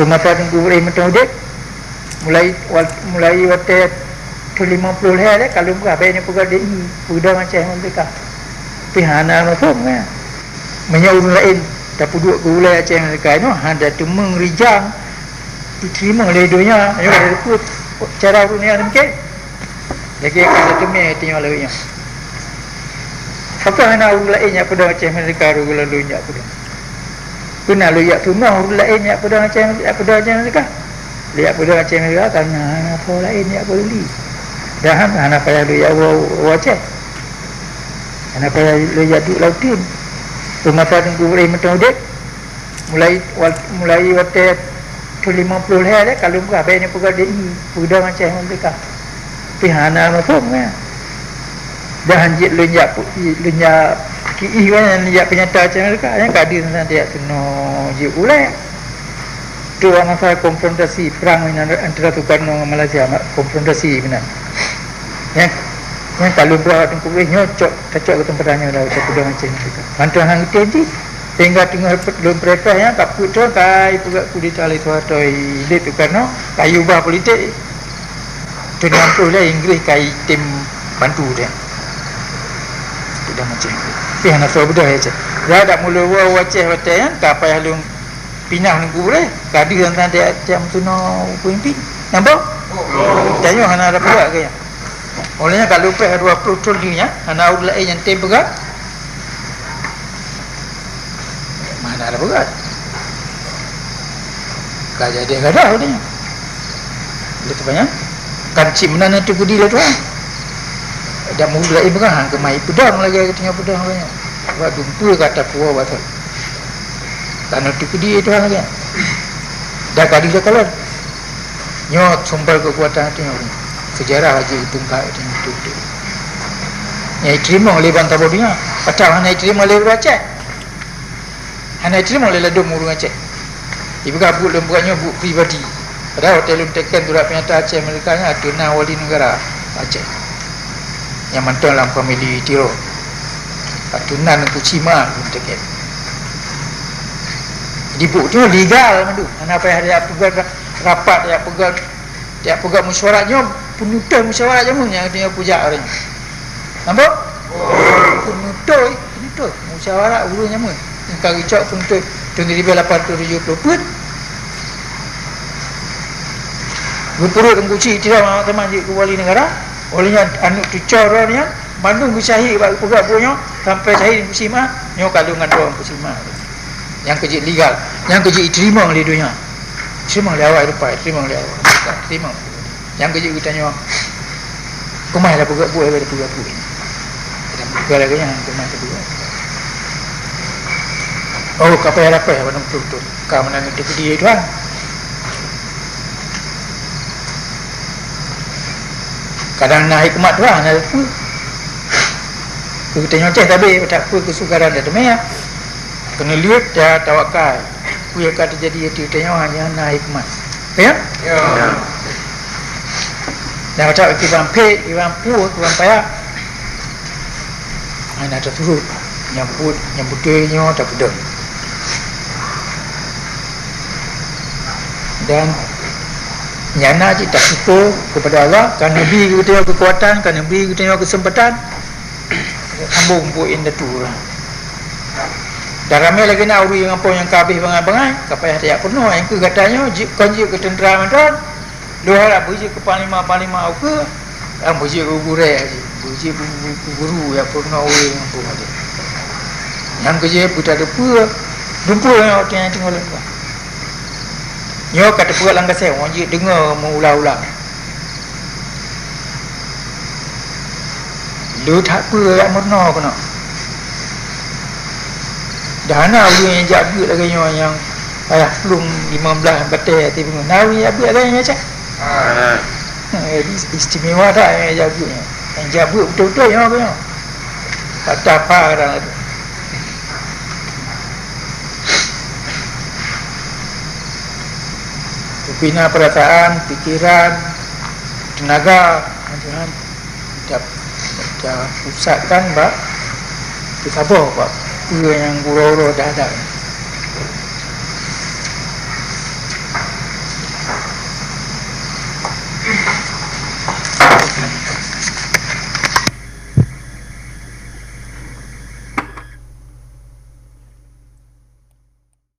Pemataran guru metode mulai waktu 50 hari kalau berapa ini pegawai DI sudah macam mereka pihana macam kan menyaur lain tapi duduk guru lain macam mereka itu ada tumeng rijang diterima oleh dunia ayo ikut cara dunia mungkin lagi ada tumeng tengok lainnya apa hana guru lainnya pada macam mereka guru lainnya pada kena lu ya tunah guru lainnya pada macam mereka lihat pada macam mereka tanya apa lain ya boleh dah hana payah lu ya wajah hana payah lu ya duk lautin pemataran guru metode mulai waktu 50 hari kalau berapa ini pegawai DI sudah macam mereka pihana macam kan dah hanjit lunyak KI kan lunyak penyata macam mereka yang kadir tentang dia tuno je ulai tu masa konfrontasi perang antara Soekarno dengan Malaysia konfrontasi benar yang kalau berapa tengku boleh nyocok ke tempatnya dah sudah macam mereka bantuan hang itu sehingga tengah belum mereka yang tak putus kai pegak kudeta le suatu ide tu karena kayu bah politik tu nampu lah Inggeris kai tim bantu dia tidak macam tu yang nak suruh dah je dah tak mula waceh waceh kan tak payah lu pinah nunggu boleh kadi tentang dia jam tu no pemimpin nampak tanya hana ada pegak ke ya olehnya kalau peh 20 triliunnya hana ulai yang tim pegak mana ada berat kaya dia gadah ni dia tu banyak kan cik menana tu budi lah tu ada mulai berang ke mai pedang lagi tengah pedang banyak buat dumpu kata puah betul kan tu budi tu lagi dah kadi dah kalau nyot sumber kekuatan tengok sejarah aja tungkai tengok tu yang terima oleh bantah bodinya patah hanya terima oleh baca hanya terima oleh ladum urung Aceh ibu kabut lembukanya bu pribadi padahal hotel tekan turak penyata Aceh mereka nya tuna wali negara Aceh yang mantan dalam famili Tiro tunan Kucima tekan di bu tu legal mandu mana apa ada pegang rapat dia pegang mesyuaratnya penutup mesyuarat jamu yang dia puja orang nampak penutup mesyuarat urunya mun kali cak untuk 1870 pun berpurut dan kuci tidak teman-teman ke wali negara olehnya anu tu corornya Bandung bersyahid bagi pegak punya sampai syahid di Kusima nyo kalungan doang Kusima yang kerja legal yang kerja diterima oleh dunia terima oleh awak depan terima oleh awak terima yang kerja kita nyo kemai lah pegak buat daripada pegak buat dan pegak lagi yang kemai pegak oh kapal apa ya benar betul kau menang itu dia itu kan kadang naik kemat tu kan ada tu kita nyoceh tapi tak apa kesukaran dah demi ya kena lihat dah tawakal ku yang kata jadi itu tanya hanya naik kemat ya dah macam kita pay iwan pu tuan payah ana terturut nyambut dia tak pedang dan nyana je tak syukur kepada Allah kan Nabi kita kekuatan kan Nabi kita kesempatan sambung buin datu dah ramai lagi nak uri apa yang kabeh bangai-bangai kapayah tak penuh yang ke katanya konji ke tentera mantan dua harap buji ke panglima au ke yang buji ke guru buji guru yang pernah uri apa ada yang kerja putar depa dumpu yang tengok lepas nyo kata purat langgar saya orang je dengar mengulang-ulang lu tak apa yang murna kena dah nak dia yang jaga lagi nyo yang ayah belum 15 batai hati bingung nawi apa lagi macam istimewa tak yang jaga yang jaga betul-betul yang apa kata apa orang itu bina perasaan, pikiran, tenaga, jangan dah pusatkan, Pak. Kita sabar, Pak. Yang guru-guru dah ada.